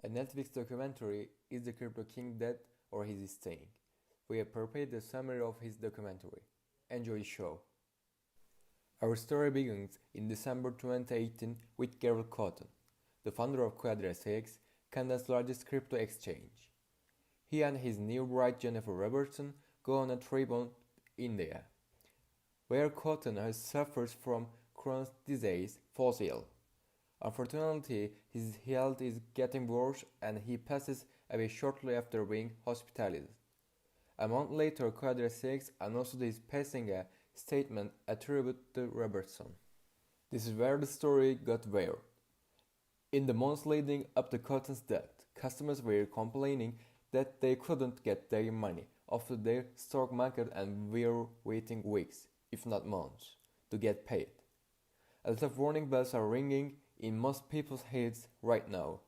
A Netflix documentary, Is the Crypto King Dead or Is He Staying? We have prepared a summary of his documentary. Enjoy the show. Our story begins in December 2018 with Gerald Cotten, the founder of QuadrigaCX, Canada's largest crypto exchange. He and his new bride Jennifer Robertson go on a trip in India, where Cotten, who suffers from Crohn's disease, falls ill. Unfortunately, his health is getting worse and he passes away shortly after being hospitalized. A month later, QuadrigaCX announced his passing, a statement attributed to Robertson. This is where the story got weird. In the months leading up to Cotton's death, customers were complaining that they couldn't get their money off their stock market and were waiting weeks, if not months, to get paid. A lot of warning bells are ringing in most people's heads right now,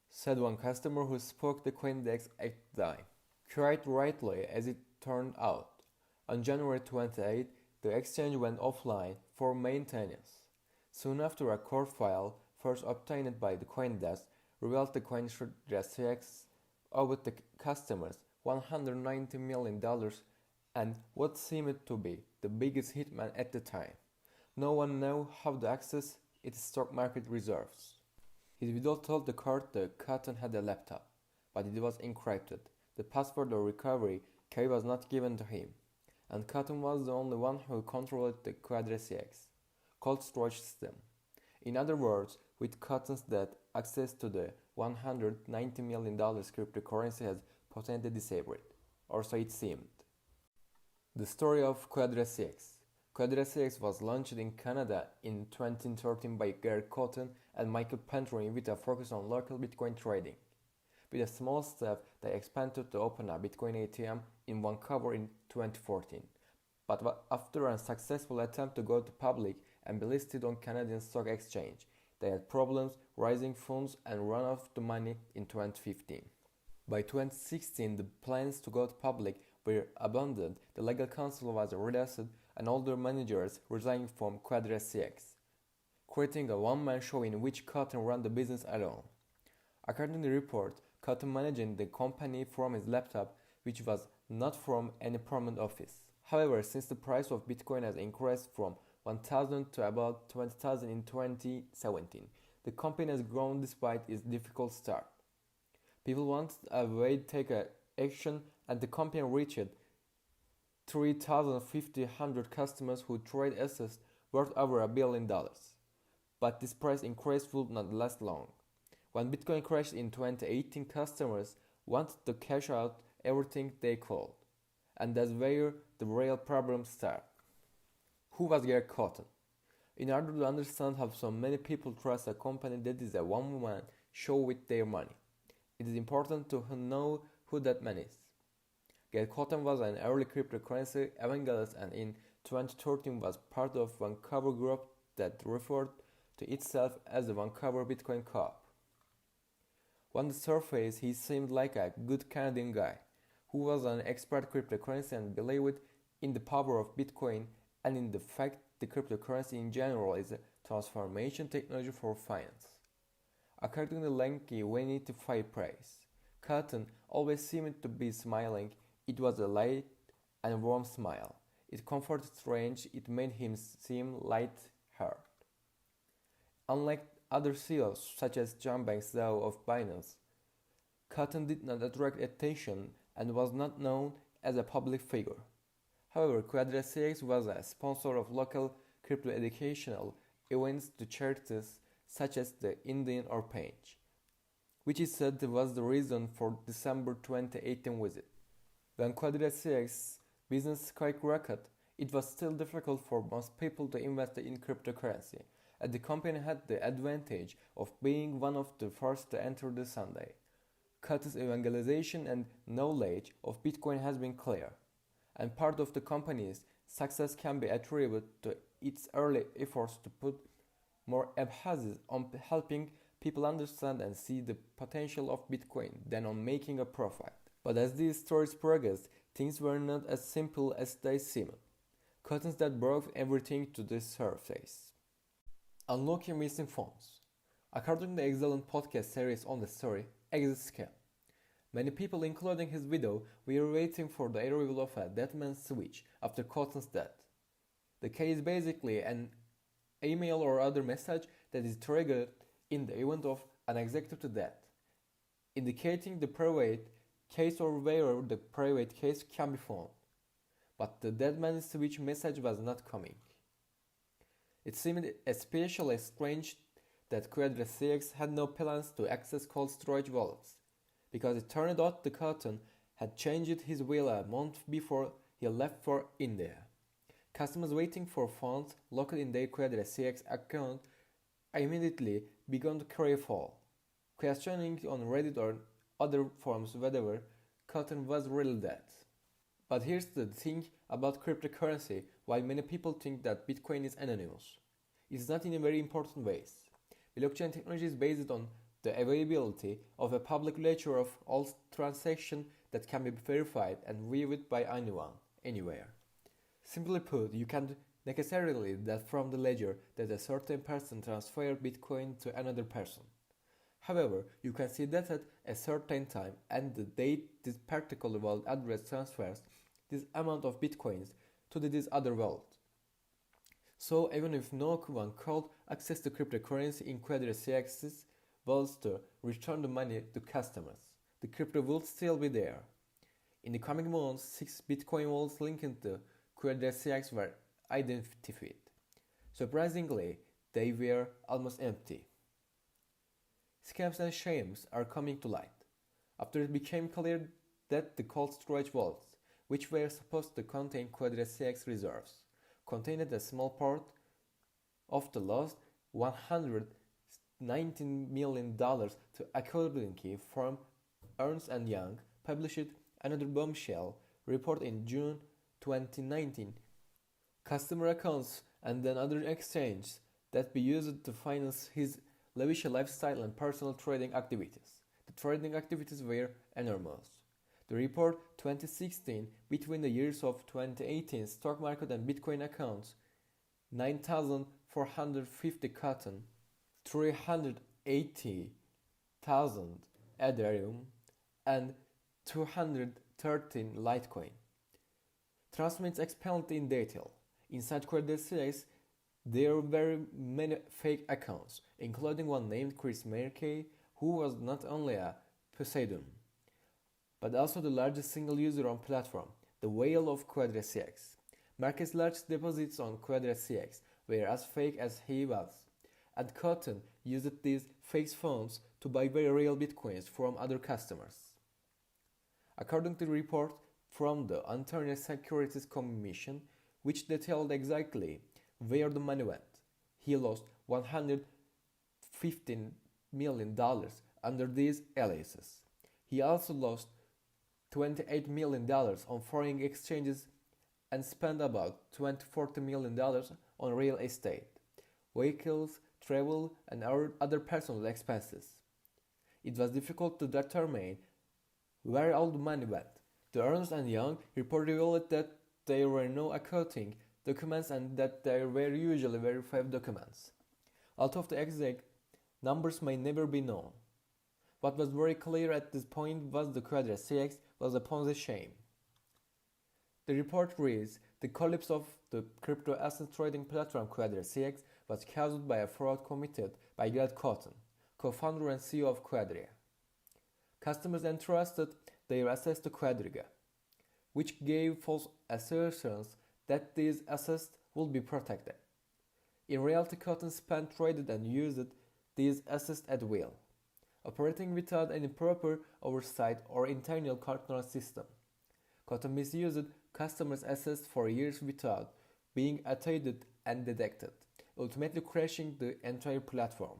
said one customer who spoke to QuadrigaCX at the time. Quite rightly, as it turned out. On January 28, the exchange went offline for maintenance. Soon after, a court file, first obtained by the CoinDesk, revealed the QuadrigaCX owed the customers $190 million and what seemed to be the biggest hitman at the time. No one knew how to access its stock market reserves. His widow told the court that Cotton had a laptop, but it was encrypted. The password or recovery key was not given to him, and Cotton was the only one who controlled the QuadrigaCX cold storage system. In other words, with Cotton's death, access to the $190 million cryptocurrency has potentially disabled, or so it seemed. The story of QuadrigaCX. QuadrigaCX was launched in Canada in 2013 by Gerald Cotten and Michael Pentrin with a focus on local Bitcoin trading. With a small staff, they expanded to open a Bitcoin ATM in Vancouver in 2014. But after a successful attempt to go to public and be listed on Canadian Stock Exchange, they had problems raising funds and ran out of money in 2015. By 2016, the plans to go to public were abandoned, the legal counsel was reduced, and all the managers resigned from QuadrigaCX, creating a one-man show in which Cotten ran the business alone. According to the report, Cotten managed the company from his laptop, which was not from any permanent office. However, since the price of Bitcoin has increased from 1,000 to about 20,000 in 2017, the company has grown despite its difficult start. People wanted a way to take action, and the company reached 3,500 customers who trade assets worth over $1 billion. But this price increase would not last long. When Bitcoin crashed in 2018, customers wanted to cash out everything they could. And that's where the real problems start. Who was Gerald Cotten? In order to understand how so many people trust a company that is a one-man show with their money, it is important to know who that man is. Gerald Cotten was an early cryptocurrency evangelist and in 2013 was part of Vancouver group that referred to itself as the Vancouver Bitcoin Co-op. On the surface, he seemed like a good Canadian guy who was an expert cryptocurrency and believed in the power of Bitcoin and in the fact that cryptocurrency in general is a transformation technology for finance. According to Lenky, we need to find praise. Cotten always seemed to be smiling. It was a light and warm smile. It comforted strange. It made him seem light-hearted. Unlike other CEOs, such as John Banks of Binance, Cotten did not attract attention and was not known as a public figure. However, QuadrigaCX was a sponsor of local crypto educational events to charities such as the Indian Orphanage, which is said was the reason for December 2018 visit. When QuadrigaCX business skyrocketed, it was still difficult for most people to invest in cryptocurrency, and the company had the advantage of being one of the first to enter the Sunday. Cotten's evangelization and knowledge of Bitcoin has been clear, and part of the company's success can be attributed to its early efforts to put more emphasis on helping people understand and see the potential of Bitcoin than on making a profit. But as these stories progressed, things were not as simple as they seemed. Cotten's death brought everything to the surface. Unlocking missing funds. According to the excellent podcast series on the story, exit scam. Many people, including his widow, were waiting for the arrival of a dead man's switch after Cotton's death. The key is basically an email or other message that is triggered in the event of an executive death, indicating the private case or where the private case can be found. But the dead man's switch message was not coming. It seemed especially strange that QuadrigaCX had no plans to access cold storage wallets, because it turned out the Cotton had changed his will a month before he left for India. Customers waiting for funds locked in their QuadrigaCX account immediately began to cry foul, questioning on Reddit or other forums whether Cotton was really dead. But here's the thing about cryptocurrency: while many people think that Bitcoin is anonymous, it's not in a very important ways. Blockchain technology is based on the availability of a public ledger of all transactions that can be verified and viewed by anyone, anywhere. Simply put, you can't necessarily that from the ledger that a certain person transferred Bitcoin to another person. However, you can see that at a certain time and the date this particular wallet address transfers this amount of Bitcoins to this other wallet. So even if no one could access the cryptocurrency in QuadrigaCX's wallets to return the money to customers, the crypto will still be there. In the coming months, 6 Bitcoin wallets linked to QuadrigaCX were identified. Surprisingly, they were almost empty. Scams and shames are coming to light after it became clear that the cold storage wallets, which were supposed to contain QuadrigaCX reserves, contained a small part of the lost $119 million to accounting firm Ernst & Young published another bombshell report in June 2019. Customer accounts and then other exchanges that be used to finance his lavish lifestyle and personal trading activities. The trading activities were enormous. The report 2016 between the years of 2018 stock market and Bitcoin accounts 9,450 Cotton, 380,000 Ethereum and 213 Litecoin. Transmits expanded in detail. Inside QuadrigaCX, there were many fake accounts, including one named Chris Merkey, who was not only a pseudonym, but also the largest single user on platform, the whale of QuadrigaCX. Merkey's large deposits on QuadrigaCX were as fake as he was, and Cotton used these fake funds to buy very real bitcoins from other customers. According to the report from the Internet Securities Commission, which detailed exactly where the money went, he lost $115 million under these aliases. He also lost $28 million on foreign exchanges and spent about $40 million on real estate, vehicles, travel, and other personal expenses. It was difficult to determine where all the money went. The Ernst & Young report revealed that there were no accounting documents and that there were usually verified documents. Although the exact numbers may never be known, what was very clear at this point was the QuadrigaCX was a Ponzi scheme. The report reads, the collapse of the crypto asset trading platform QuadrigaCX was caused by a fraud committed by Gerald Cotten, co-founder and CEO of Quadriga. Customers entrusted their assets to Quadriga, which gave false assertions that these assets would be protected. In reality, Cotton spent, traded and used these assets at will, operating without any proper oversight or internal control system. Cotton misused customers' assets for years without being attainted and detected, ultimately crashing the entire platform.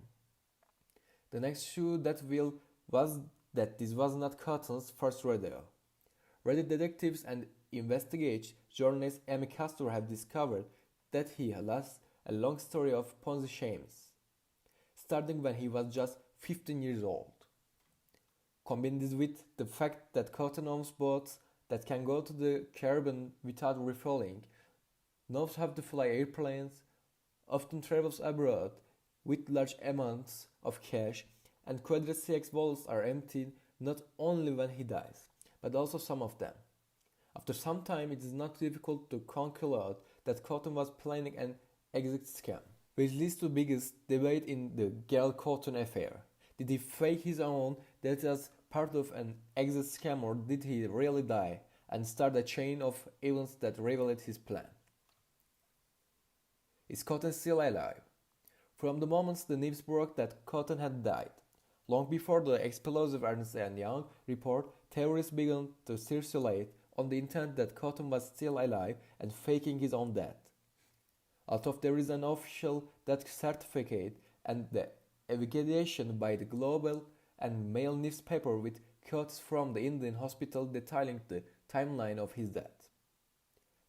The next shoe that will was that this was not Cotton's first rodeo. Reddit detectives and investigative journalist Amy Castor have discovered that he has a long story of Ponzi schemes, starting when he was just 15 years old. Combine this with the fact that Cotton owns boats that can go to the Caribbean without refueling, knows how to fly airplanes, often travels abroad with large amounts of cash, and QuadrigaCX vaults are emptied not only when he dies, but also some of them. After some time, it is not difficult to conclude that Cotten was planning an exit scam, which leads to the biggest debate in the Gerald Cotten affair. Did he fake his own death as part of an exit scam, or did he really die and start a chain of events that revealed his plan? Is Cotten still alive? From the moment the news broke that Cotten had died, long before the explosive Ernst & Young report, theories began to circulate on the internet that Cotten was still alive and faking his own death. Although there is an official death certificate and the evaluation by the Global and Mail newspaper with quotes from the Indian hospital detailing the timeline of his death,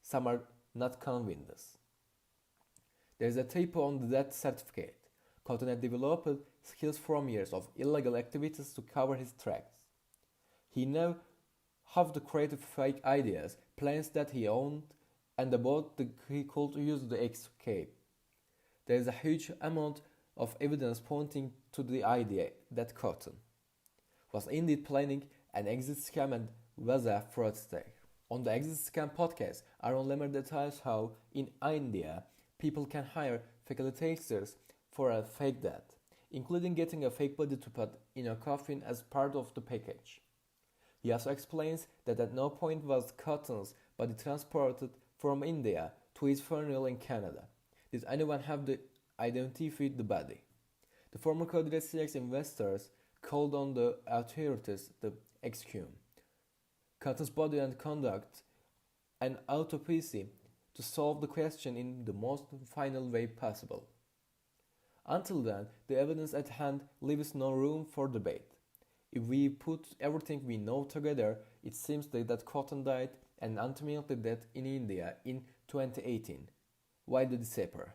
some are not convinced. There is a typo on the death certificate. Cotten had developed skills from years of illegal activities to cover his tracks. He knew how to create fake ideas, plans that he owned, and about he could use to escape. There is a huge amount of evidence pointing to the idea that Cotten was indeed planning an exit scam and was a fraudster. On the Exit Scam podcast, Aaron Lemmer details how, in India, people can hire facilitators for a fake death, including getting a fake body to put in a coffin as part of the package. He also explains that at no point was Cotten's body transported from India to his funeral in Canada. Did anyone have to identify the body? The former QuadrigaCX investors called on the authorities to exhume Cotten's body and conduct an autopsy to solve the question in the most final way possible. Until then, the evidence at hand leaves no room for debate. If we put everything we know together, it seems that Cotten died and ultimately dead in India in 2018. Why the disappear?